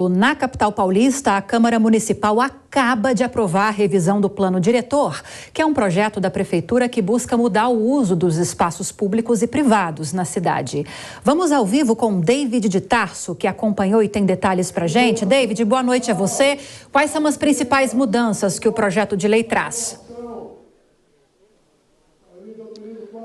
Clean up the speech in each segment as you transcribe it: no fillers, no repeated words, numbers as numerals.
Na capital paulista, a Câmara Municipal acaba de aprovar a revisão do Plano Diretor, que é um projeto da Prefeitura que busca mudar o uso dos espaços públicos e privados na cidade. Vamos ao vivo com David de Tarso, que acompanhou e tem detalhes pra gente. David, boa noite a você. Quais são as principais mudanças que o projeto de lei traz?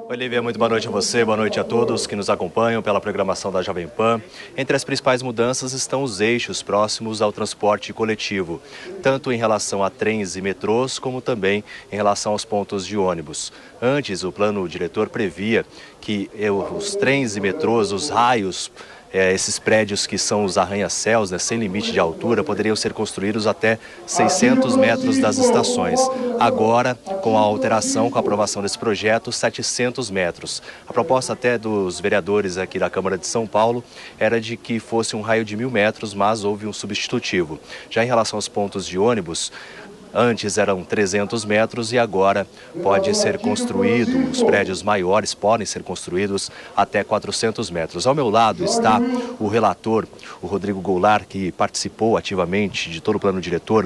Oi, Lívia, muito boa noite a você, boa noite a todos que nos acompanham pela programação da Jovem Pan. Entre as principais mudanças estão os eixos próximos ao transporte coletivo, tanto em relação a trens e metrôs, como também em relação aos pontos de ônibus. Antes, o plano diretor previa que os trens e metrôs, os raios, esses prédios que são os arranha-céus, sem limite de altura, poderiam ser construídos até 600 metros das estações. Agora, com a alteração, com a aprovação desse projeto, 700 metros. A proposta até dos vereadores aqui da Câmara de São Paulo era de que fosse um raio de 1.000 metros, mas houve um substitutivo. Já em relação aos pontos de ônibus, antes eram 300 metros e agora pode ser construído, os prédios maiores podem ser construídos até 400 metros. Ao meu lado está o relator, o Rodrigo Goulart, que participou ativamente de todo o plano diretor,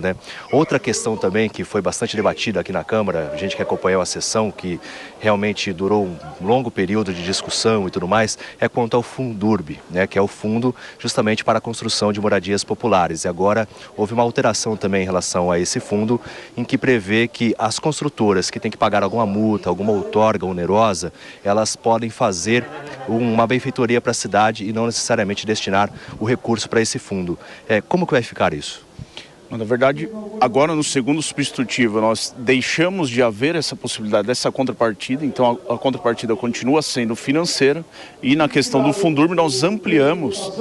Outra questão também que foi bastante debatida aqui na Câmara, a gente que acompanhou a sessão, que realmente durou um longo período de discussão e tudo mais, é quanto ao Fundurb, que é o fundo justamente para a construção de moradias populares. E agora houve uma alteração também em relação a esse fundo, em que prevê que as construtoras que têm que pagar alguma multa, alguma outorga onerosa, elas podem fazer uma benfeitoria para a cidade e não necessariamente destinar o recurso para esse fundo. Como que vai ficar isso? Na verdade, agora no segundo substitutivo, nós deixamos de haver essa possibilidade dessa contrapartida, então a contrapartida continua sendo financeira, e na questão do Fundurb nós ampliamos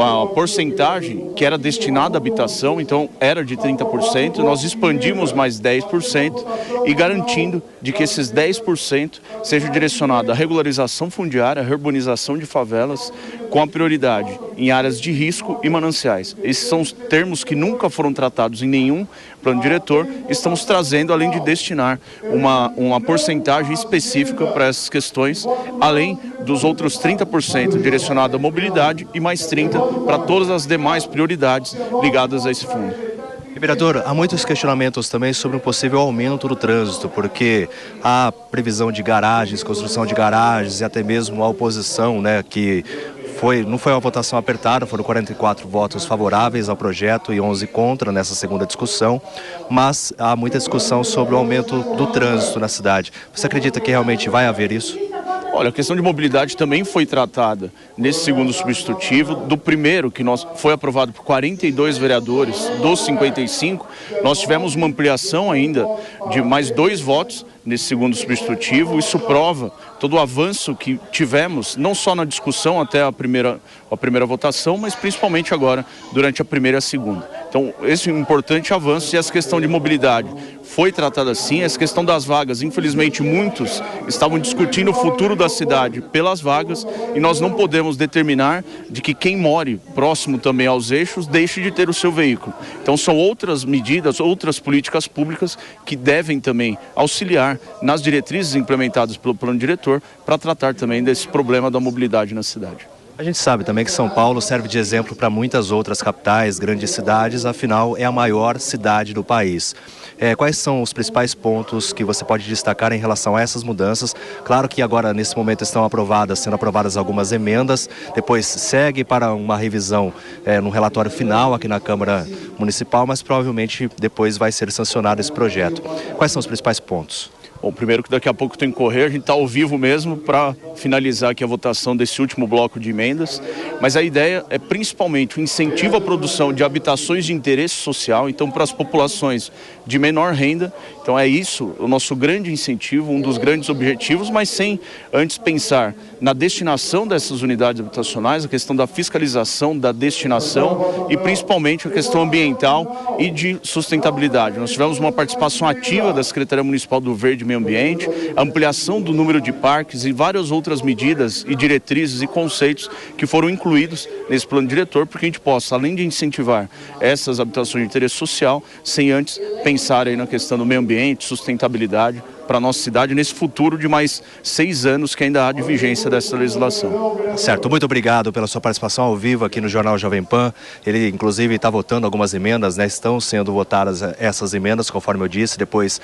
a porcentagem que era destinada à habitação, então era de 30%, nós expandimos mais 10% e garantindo de que esses 10% seja direcionado à regularização fundiária, à reurbanização de favelas, com a prioridade em áreas de risco e mananciais. Esses são os termos que nunca foram tratados em nenhum plano diretor. Estamos trazendo, além de destinar uma porcentagem específica para essas questões, além dos outros 30% direcionado à mobilidade e mais 30% para todas as demais prioridades ligadas a esse fundo. Vereador, há muitos questionamentos também sobre um possível aumento do trânsito, porque há previsão de garagens, construção de garagens e até mesmo a oposição, que não foi uma votação apertada, foram 44 votos favoráveis ao projeto e 11 contra nessa segunda discussão, mas há muita discussão sobre o aumento do trânsito na cidade. Você acredita que realmente vai haver isso? Olha, a questão de mobilidade também foi tratada nesse segundo substitutivo. Do primeiro, que foi aprovado por 42 vereadores, dos 55, nós tivemos uma ampliação ainda de mais 2 votos nesse segundo substitutivo. Isso prova todo o avanço que tivemos, não só na discussão até a primeira votação, mas principalmente agora, durante a primeira e a segunda. Então, esse é um importante avanço, e essa questão de mobilidade foi tratada assim. Essa questão das vagas, infelizmente muitos estavam discutindo o futuro da cidade pelas vagas, e nós não podemos determinar de que quem more próximo também aos eixos deixe de ter o seu veículo. Então são outras medidas, outras políticas públicas que devem também auxiliar nas diretrizes implementadas pelo plano diretor para tratar também desse problema da mobilidade na cidade. A gente sabe também que São Paulo serve de exemplo para muitas outras capitais, grandes cidades, afinal é a maior cidade do país. Quais são os principais pontos que você pode destacar em relação a essas mudanças? Claro que agora, nesse momento, estão sendo aprovadas algumas emendas, depois segue para uma revisão no relatório final aqui na Câmara Municipal, mas provavelmente depois vai ser sancionado esse projeto. Quais são os principais pontos? Bom, primeiro que daqui a pouco tem que correr, a gente está ao vivo mesmo para finalizar aqui a votação desse último bloco de emendas, mas a ideia é principalmente o incentivo à produção de habitações de interesse social, então para as populações de menor renda. Então é isso o nosso grande incentivo, um dos grandes objetivos, mas sem antes pensar na destinação dessas unidades habitacionais, a questão da fiscalização, da destinação e principalmente a questão ambiental e de sustentabilidade. Nós tivemos uma participação ativa da Secretaria Municipal do Verde e Meio Ambiente, ampliação do número de parques e várias outras medidas e diretrizes e conceitos que foram incluídos nesse plano diretor, porque a gente possa, além de incentivar essas habitações de interesse social, sem antes pensar aí na questão do meio ambiente, sustentabilidade, para a nossa cidade nesse futuro de mais 6 anos que ainda há de vigência dessa legislação. Certo, muito obrigado pela sua participação ao vivo aqui no Jornal Jovem Pan. Ele, inclusive, está votando algumas emendas, né? Estão sendo votadas essas emendas, conforme eu disse. Depois,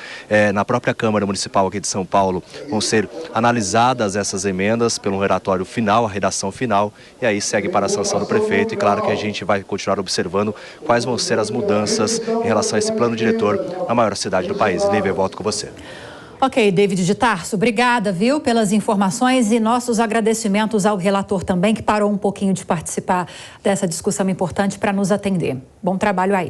na própria Câmara Municipal aqui de São Paulo, vão ser analisadas essas emendas pelo relatório final, a redação final, e aí segue para a sanção do prefeito. E claro que a gente vai continuar observando quais vão ser as mudanças em relação a esse plano diretor na maior cidade do país. Lívia, eu volto com você. Ok, David de Tarso, obrigada, viu, pelas informações e nossos agradecimentos ao relator também, que parou um pouquinho de participar dessa discussão importante para nos atender. Bom trabalho a ele.